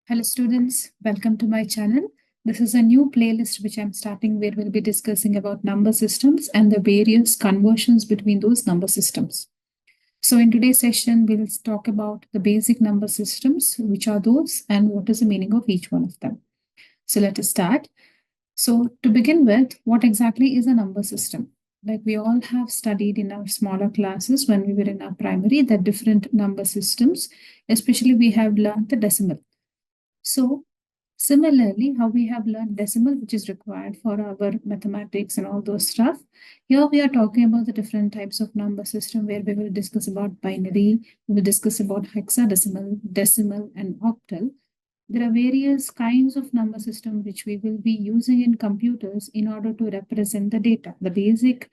Hello students, welcome to my channel. This is a new playlist which I'm starting where we'll be discussing about number systems and the various conversions between those number systems. So in today's session, we'll talk about the basic number systems, which are those and what is the meaning of each one of them. So let us start. So to begin with, what exactly is a number system? Like we all have studied in our smaller classes when we were in our primary, that different number systems, especially we have learned the decimal. So similarly, how we have learned decimal, which is required for our mathematics and all those stuff. Here we are talking about the different types of number system where we will discuss about binary, we will discuss about hexadecimal, decimal, and octal. There are various kinds of number system which we will be using in computers in order to represent the data. The basic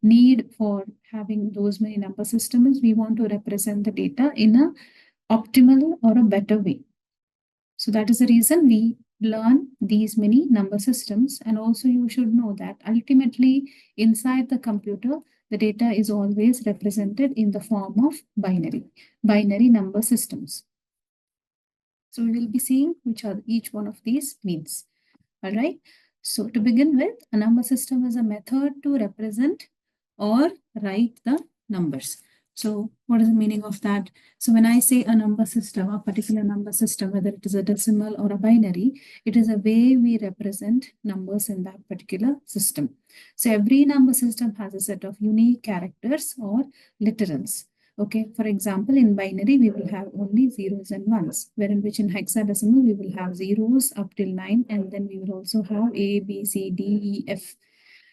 need for having those many number systems, we want to represent the data in a optimal or a better way. So that is the reason we learn these many number systems. And also you should know that ultimately inside the computer, the data is always represented in the form of binary number systems. So we will be seeing which are each one of these means. All right. So to begin with, a number system is a method to represent or write the numbers. So what is the meaning of that? So when I say a number system, a particular number system, whether it is a decimal or a binary, it is a way we represent numbers in that particular system. So every number system has a set of unique characters or literals. Okay, for example, in binary, we will have only zeros and ones, wherein which in hexadecimal, we will have zeros up till 9, and then we will also have A, B, C, D, E, F.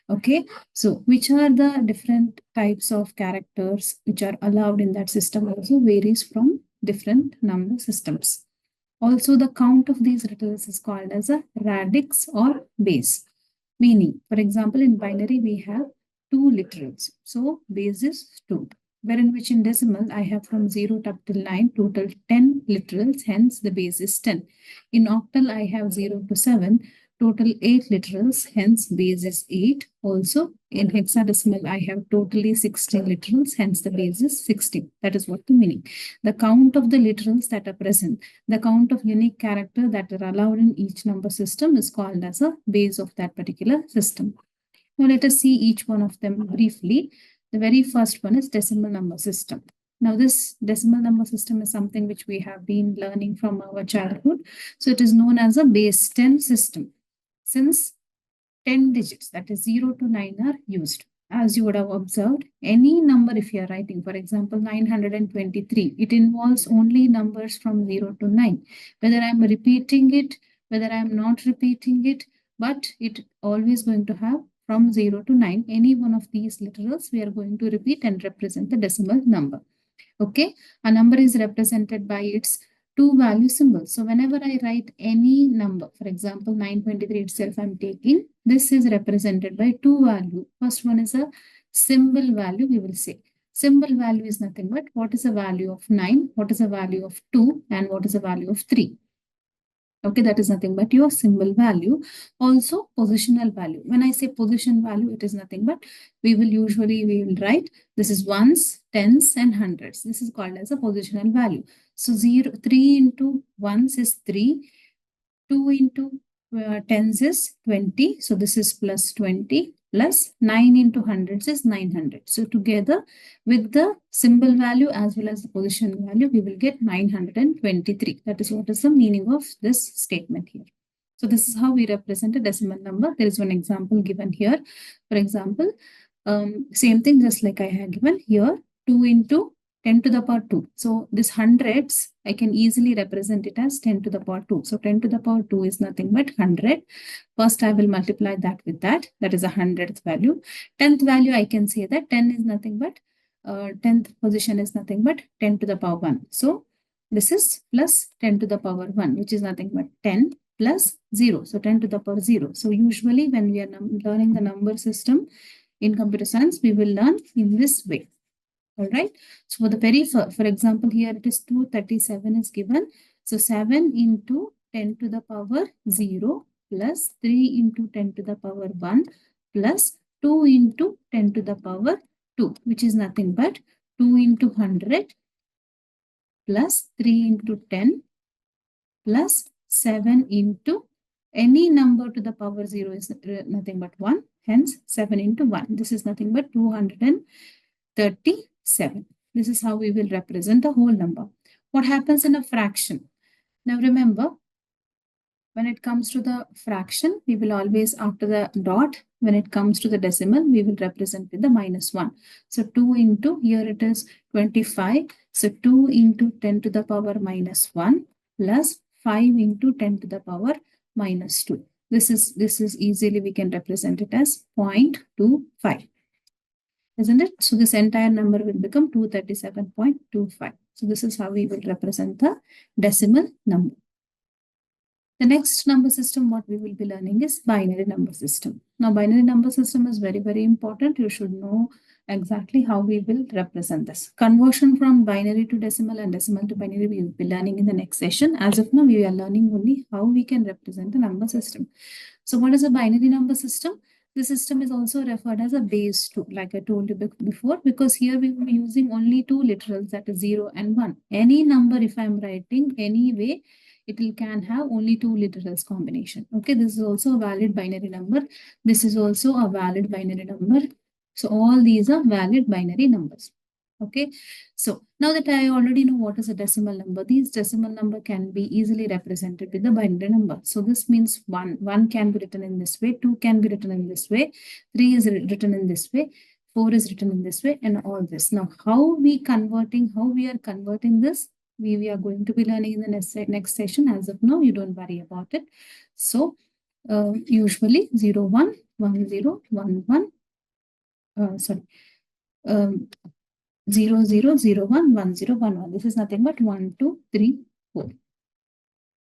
Okay, so which are the different types of characters which are allowed in that system also varies from different number systems. Also, the count of these literals is called as a radix or base. Meaning, for example, in binary, we have 2 literals. So, base is 2. Wherein which in decimal, I have from 0 up till 9, total 10 literals, hence the base is 10. In octal, I have 0 to 7, total 8 literals, hence base is 8. Also, in hexadecimal, I have totally 16 literals, hence the base is 16. That is what the meaning. The count of the literals that are present, the count of unique character that are allowed in each number system is called as a base of that particular system. Now let us see each one of them briefly. The very first one is decimal number system. Now this decimal number system is something which we have been learning from our childhood. So it is known as a base 10 system. Since 10 digits, that is 0 to 9 are used. As you would have observed, any number if you are writing, for example, 923, it involves only numbers from 0 to 9. Whether I am repeating it, whether I am not repeating it, but it always going to have from 0 to 9. Any one of these literals we are going to repeat and represent the decimal number. Okay, a number is represented by its 2 value symbols. So whenever I write any number, for example, 923 itself I'm taking, this is represented by 2 value. First one is a symbol value, we will say. Symbol value is nothing but what is the value of 9, what is the value of 2, and what is the value of 3. Okay, that is nothing but your symbol value. Also, positional value. When I say position value, it is nothing but we will write this is ones, tens, and hundreds. This is called as a positional value. So 3 into ones is 3, 2 into tens is 20. So this is plus 20 plus 9 into hundreds is 900. So together with the symbol value as well as the position value, we will get 923. That is what is the meaning of this statement here. So this is how we represent a decimal number. There is one example given here. For example, same thing just like I have given here, 2 into 10 to the power 2. So this hundreds, I can easily represent it as 10 to the power 2. So 10 to the power 2 is nothing but 100. First, I will multiply that with that. That is a 100th value. 10th value, I can say that 10 is nothing but, 10th position is nothing but 10 to the power 1. So this is plus 10 to the power 1, which is nothing but 10 plus 0. So 10 to the power 0. So usually when we are learning the number system in computer science, we will learn in this way. All right. So for the very first, for example, here it is 237 is given. So 7 into 10 to the power 0 plus 3 into 10 to the power 1 plus 2 into 10 to the power 2, which is nothing but 2 into 100 plus 3 into 10 plus 7 into any number to the power 0 is nothing but 1. Hence, 7 into 1. This is nothing but 237. This is how we will represent the whole number. What happens in a fraction? Now remember, when it comes to the fraction, we will always after the dot. When it comes to the decimal, we will represent with the -1. So 2 into, here it is 25. So 2 into 10 to the power -1 plus 5 into 10 to the power -2. This is easily we can represent it as 0.25. Isn't it? So this entire number will become 237.25. So this is how we will represent the decimal number. The next number system, what we will be learning is binary number system. Now, binary number system is very, very important. You should know exactly how we will represent this. Conversion from binary to decimal and decimal to binary, we will be learning in the next session. As of now, we are learning only how we can represent the number system. So what is a binary number system? The system is also referred as a base 2, like I told you before, because here we will be using only two literals, that is 0 and 1. Any number, if I am writing any way, it can have only two literals combination. Okay, this is also a valid binary number. This is also a valid binary number. So all these are valid binary numbers. Okay, so now that I already know what is a decimal number, these decimal number can be easily represented with the binary number. So this means 1 can be written in this way, 2 can be written in this way, 3 is written in this way, 4 is written in this way, and all this. Now, how we are converting this, we are going to be learning in the next session. As of now, you don't worry about it. So usually 0, 1, 1, 0, 1, 1, sorry. 0, 0, 0, 1, 1, 0, 1, 1. This is nothing but 1, 2, 3, 4.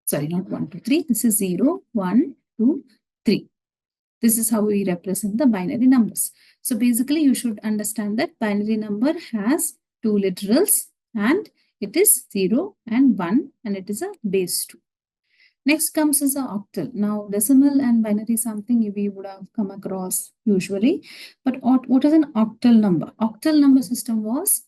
Sorry, not 1, 2, 3. This is 0, 1, 2, 3. This is how we represent the binary numbers. So basically, you should understand that binary number has two literals and it is 0 and 1 and it is a base 2. Next comes as a octal. Now, decimal and binary is something we would have come across usually. But what is an octal number? Octal number system was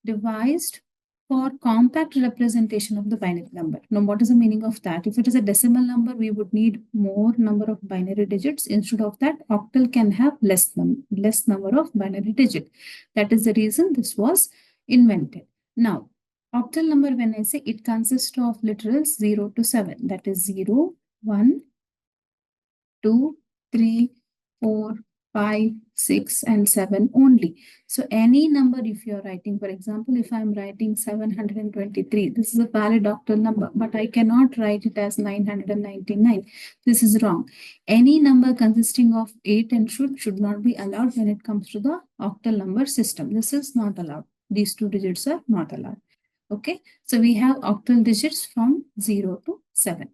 devised for compact representation of the binary number. Now, what is the meaning of that? If it is a decimal number, we would need more number of binary digits. Instead of that, octal can have less number of binary digits. That is the reason this was invented. Now, octal number, when I say, it consists of literals 0 to 7. That is 0, 1, 2, 3, 4, 5, 6, and 7 only. So any number, if you are writing, for example, if I am writing 723, this is a valid octal number, but I cannot write it as 999. This is wrong. Any number consisting of 8 and should not be allowed when it comes to the octal number system. This is not allowed. These two digits are not allowed. Okay, so we have octal digits from 0 to 7.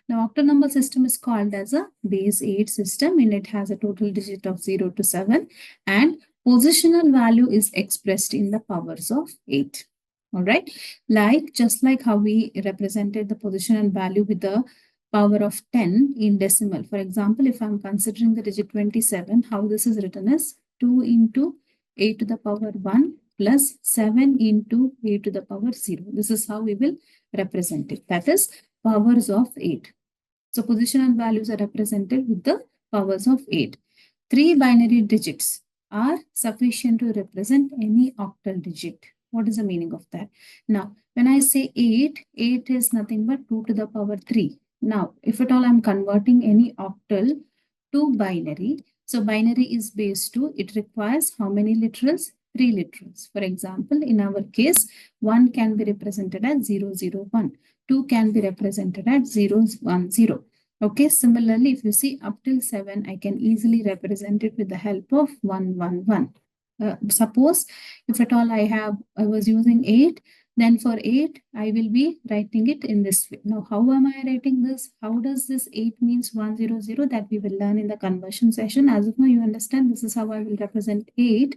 Now, octal number system is called as a base 8 system, and it has a total digit of 0 to 7, and positional value is expressed in the powers of 8. All right, just like how we represented the position and value with the power of 10 in decimal. For example, if I'm considering the digit 27, how this is written is 2 into 8 to the power 1 plus 7 into 8 to the power 0. This is how we will represent it. That is powers of 8. So positional values are represented with the powers of 8. 3 binary digits are sufficient to represent any octal digit. What is the meaning of that? Now, when I say 8, 8 is nothing but 2 to the power 3. Now, if at all I'm converting any octal to binary, so binary is base 2, it requires how many literals? 3 literals. For example, in our case, 1 can be represented as 001. 2 can be represented as 010. Okay, similarly, if you see up till 7, I can easily represent it with the help of 111. Suppose if at all I was using 8, then for 8, I will be writing it in this way. Now, how am I writing this? How does this 8 means 100? That we will learn in the conversion session. As of now, you understand this is how I will represent 8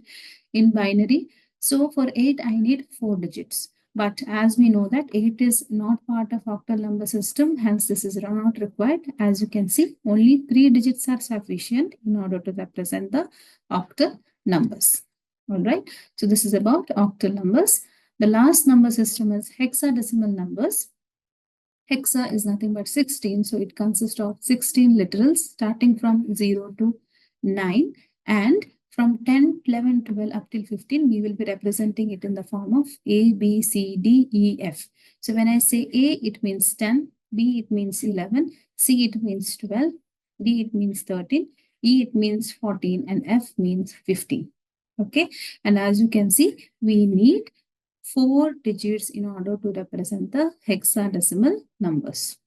in binary. So for 8, I need 4 digits. But as we know that 8 is not part of octal number system, hence this is not required. As you can see, only 3 digits are sufficient in order to represent the octal numbers. All right. So this is about octal numbers. The last number system is hexadecimal numbers. Hexa is nothing but 16. So it consists of 16 literals starting from 0 to 9. And from 10, 11, 12 up till 15, we will be representing it in the form of A, B, C, D, E, F. So when I say A, it means 10, B, it means 11, C, it means 12, D, it means 13, E, it means 14, and F means 15. Okay. And as you can see, we need 4 digits in order to represent the hexadecimal numbers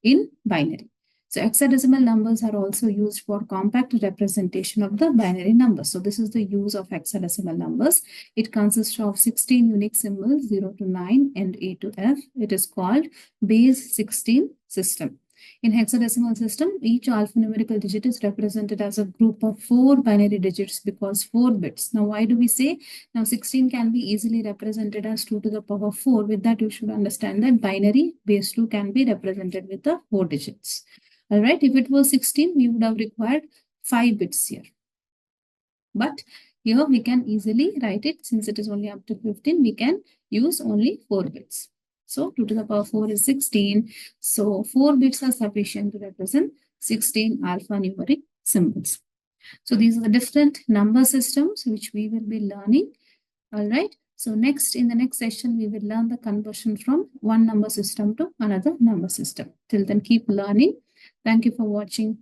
in binary. So hexadecimal numbers are also used for compact representation of the binary numbers. So this is the use of hexadecimal numbers. It consists of 16 unique symbols, 0 to 9 and A to F. It is called base 16 system. In hexadecimal system, each alphanumerical digit is represented as a group of 4 binary digits because 4 bits. Now, why do we say? Now, 16 can be easily represented as 2 to the power 4. With that, you should understand that binary base 2 can be represented with the 4 digits. All right, if it was 16, we would have required 5 bits here. But here we can easily write it, since it is only up to 15, we can use only 4 bits. So 2 to the power 4 is 16. So 4 bits are sufficient to represent 16 alphanumeric symbols. So these are the different number systems which we will be learning. All right. So next, in the next session, we will learn the conversion from one number system to another number system. Till then, keep learning. Thank you for watching.